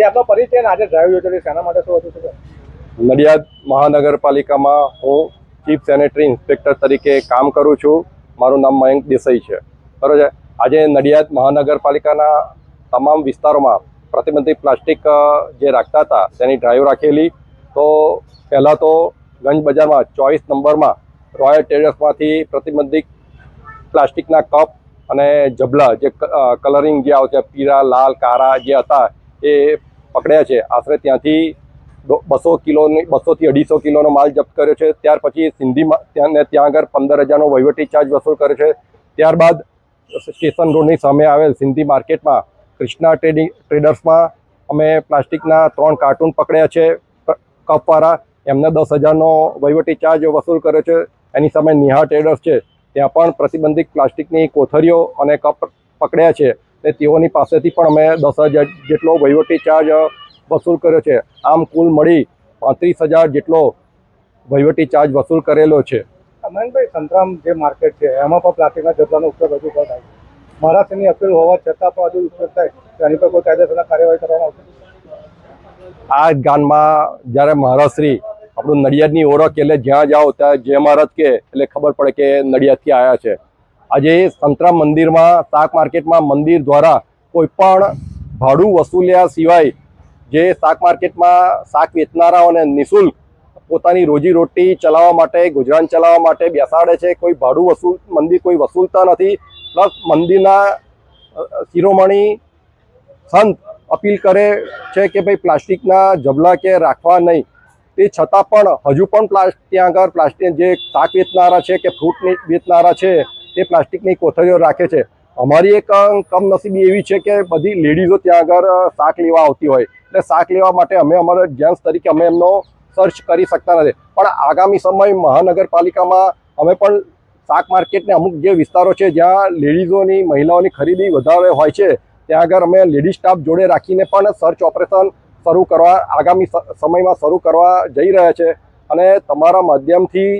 જે આપણો પરિચય અને આજે ડ્રાઈવ યોજેલી શેના માટે શું હતું? નડિયાદ મહાનગરપાલિકામાં હું ચીફ સેનેટરી ઇન્સ્પેક્ટર તરીકે કામ કરું છું. મારું નામ મયંક દેસાઈ છે. બરાબર છે. આજે નડિયાદ મહાનગરપાલિકાના તમામ વિસ્તારોમાં પ્રતિબંધિત પ્લાસ્ટિક જે રાખતા હતા તેની ડ્રાઈવ રાખેલી. તો પહેલાં તો ગંજ બજારમાં 24 નંબરમાં રોયલ ટ્રેડર્સમાંથી પ્રતિબંધિત પ્લાસ્ટિકના કપ અને જબલા જે કલરિંગ જે આવે છે પીળા, લાલ, કાળા જે હતા એ પકડ્યા છે. આશરે ત્યાંથી 200 કિલોની 200 થી 250 કિલોનો માલ જપ્ત કર્યો છે. ત્યાર પછી સિંધીમાં ત્યાં આગળ 15,000નો વહીવટી ચાર્જ વસૂલ કર્યો છે. ત્યારબાદ સ્ટેશન રોડની સામે આવેલ સિંધી માર્કેટમાં કૃષ્ણા ટ્રેડર્સમાં અમે પ્લાસ્ટિકના 3 કાર્ટૂન પકડ્યા છે કપવાળા. એમને 10,000નો વહીવટી ચાર્જ વસૂલ કર્યો છે. એની સામે નિહા ટ્રેડર્સ છે, ત્યાં પણ પ્રતિબંધિત પ્લાસ્ટિકની કોથળીઓ અને કપ પકડ્યા છે અને તેઓની પાસેથી પણ અમે 10,000 જેટલો વહીવટી ચાર્જ વસૂલ કર્યો છે. આમ કુલ મળી 35,000 જેટલો વહીવટી ચાર્જ વસૂલ કરેલો છે. મયંકભાઈ, સંતરામ જે માર્કેટ છે એમાં પણ પ્લાસ્ટિકના જબલાનો ઉપયોગ હજુ પણ થાય. મહારાષ્ટ્રની અપીલ હોવા છતાં પણ હજુ ઉપયોગ થાય તો એની પર કોઈ કાયદેસરના કાર્યવાહી કરવામાં આવશે? આ ગામમાં જ્યારે મહારાષ્ટ્રી આપણું નડિયાદની ઓળખ એટલે જ્યાં જાઓ ત્યાં જય મહારાજ કે એટલે ખબર પડે કે નડિયાદથી આવ્યા છે. આજે સંતરામ મંદિરમાં શાક માર્કેટમાં મંદિર દ્વારા કોઈ પણ ભાડું વસૂલ્યા સિવાય જે શાક માર્કેટમાં શાક વેચનારાઓને નિઃશુલ્ક પોતાની રોજીરોટી ચલાવવા માટે, ગુજરાન ચલાવવા માટે બેસાડે છે. કોઈ ભાડું મંદિર કોઈ વસૂલતા નથી. પ્લસ મંદિરના શિરોમણી સંત અપીલ કરે છે કે ભાઈ પ્લાસ્ટિકના જબલા કે રાખવા નહીં. તે છતાં પણ હજુ પણ ત્યાં આગળ પ્લાસ્ટિક જે શાક વેચનારા છે કે ફ્રૂટ વેચનારા છે તે પ્લાસ્ટિકની કોથળીઓ રાખે છે. અમારી એક કમનસીબી એવી છે કે બધી લેડીઝો ત્યાં આગળ શાક લેવા આવતી હોય એટલે શાક લેવા માટે અમે અમારા જેન્ટ્સ તરીકે અમે એમનો સર્ચ કરી શકતા નથી. પણ આગામી સમય મહાનગરપાલિકામાં અમે પણ શાક માર્કેટને અમુક જે વિસ્તારો છે જ્યાં લેડીઝોની મહિલાઓની ખરીદી વધારે હોય છે ત્યાં આગળ અમે લેડીઝ સ્ટાફ જોડે રાખીને પણ સર્ચ ઓપરેશન શરૂ કરવા આગામી સમયમાં શરૂ કરવા જઈ રહ્યા છે. અને તમારા માધ્યમથી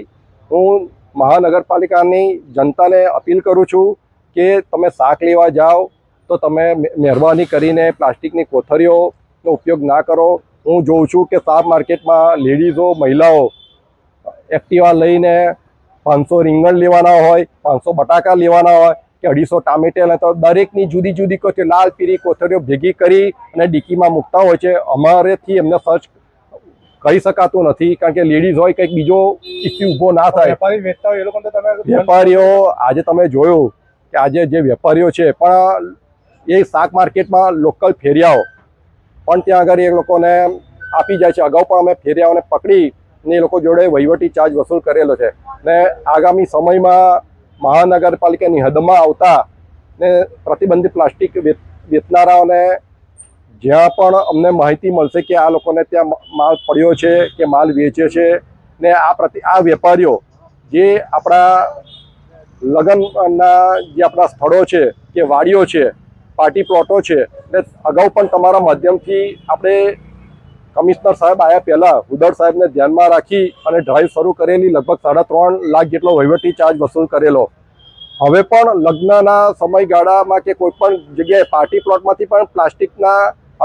હું મહાનગરપાલિકાની જનતાને અપીલ કરું છું કે તમે શાક લેવા જાઓ તો તમે મહેરબાની કરીને પ્લાસ્ટિકની કોથળીઓનો ઉપયોગ ના કરો. હું જોઉં છું કે શાક માર્કેટમાં લેડીઝો મહિલાઓ એક્ટિવા લઈને 500 રીંગણ લેવાના હોય, 500 બટાકા લેવાના હોય કે 250 ટામેટા તો દરેકની જુદી જુદી કોથળીઓ લાલ પીળી કોથળીઓ ભેગી કરી અને ડીકીમાં મૂકતા હોય છે. અમારેથી એમને સર્ચ કરી શકાતું નથી કારણ કે લેડીઝ હોય કંઈક બીજો ઇસ્યુ ઊભો ના થાય. વેપારી વેચતા હોય એ લોકો તો તમે વેપારીઓ આજે તમે જોયું કે આજે જે વેપારીઓ છે પણ એ શાક માર્કેટમાં લોકલ ફેરિયાઓ પણ ત્યાં આગળ એ લોકોને આપી જાય છે. અગાઉ પણ અમે ફેરિયાઓને પકડી ને એ લોકો જોડે વહીવટી ચાર્જ વસૂલ કરેલો છે. ને આગામી સમયમાં મહાનગરપાલિકાની હદમાં આવતા ને પ્રતિબંધિત પ્લાસ્ટિક વેચનારાઓને જ્યાં પણ અમને માહિતી મળશે કે આ લોકોને ત્યાં માલ પડ્યો છે કે માલ વેચે છે ને આ વેપારીઓ જે આપણા લગ્નના જે આપણા સ્થળો છે કે વાડીઓ છે, પાર્ટી પ્લોટો છે ને અગાઉ પણ તમારા માધ્યમથી આપણે કમિશનર સાહેબ આવ્યા પહેલાં હુદર સાહેબને ધ્યાનમાં રાખી અને ડ્રાઈવ શરૂ કરેલી. લગભગ 3.5 લાખ જેટલો વહીવટી ચાર્જ વસૂલ કરેલો. હવે પણ લગ્નના સમયગાળામાં કે કોઈ પણ જગ્યાએ પાર્ટી પ્લોટમાંથી પણ પ્લાસ્ટિકના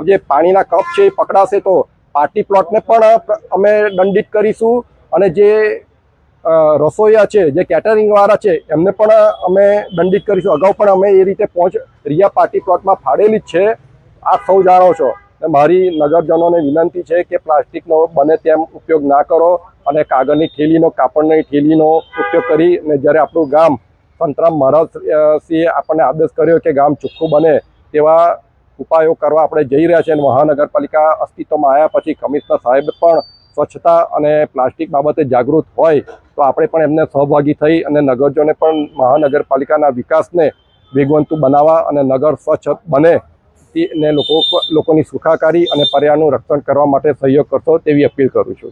જે પાણીના કપ છે એ પકડાશે તો પાર્ટી પ્લોટને પણ અમે દંડિત કરીશું અને જે રસોઈયા છે, જે કેટરિંગવાળા છે એમને પણ અમે દંડિત કરીશું. અગાઉ પણ અમે એ રીતે રિયા પાર્ટી પ્લોટમાં ફાળેલી જ છે. આ સૌ જાણો છો. મારી નગરજનોને વિનંતી છે કે પ્લાસ્ટિકનો બને તેમ ઉપયોગ ના કરો અને કાગળની થેલીનો, કાપડની થેલીનો ઉપયોગ કરી અને જ્યારે આપણું ગામ સંતરામ મહારાજશ્રીએ આપણને આદેશ કર્યો કે ગામ ચોખ્ખું બને તેવા ઉપાયો કરવા આપણે જઈ રહ્યા છીએ. અને મહાનગરપાલિકા અસ્તિત્વમાં આવ્યા પછી કમિશનર સાહેબ પણ સ્વચ્છતા અને પ્લાસ્ટિક બાબતે જાગૃત હોય તો આપણે પણ એમને સહભાગી થઈ અને નગરજનોને પણ મહાનગરપાલિકાના વિકાસને વેગવંતુ બનાવવા અને નગર સ્વચ્છ બને ને લોકોની સુખાકારી અને પર્યાવરણનું રક્ષણ કરવા માટે સહયોગ કરશો તેવી અપીલ કરું છું.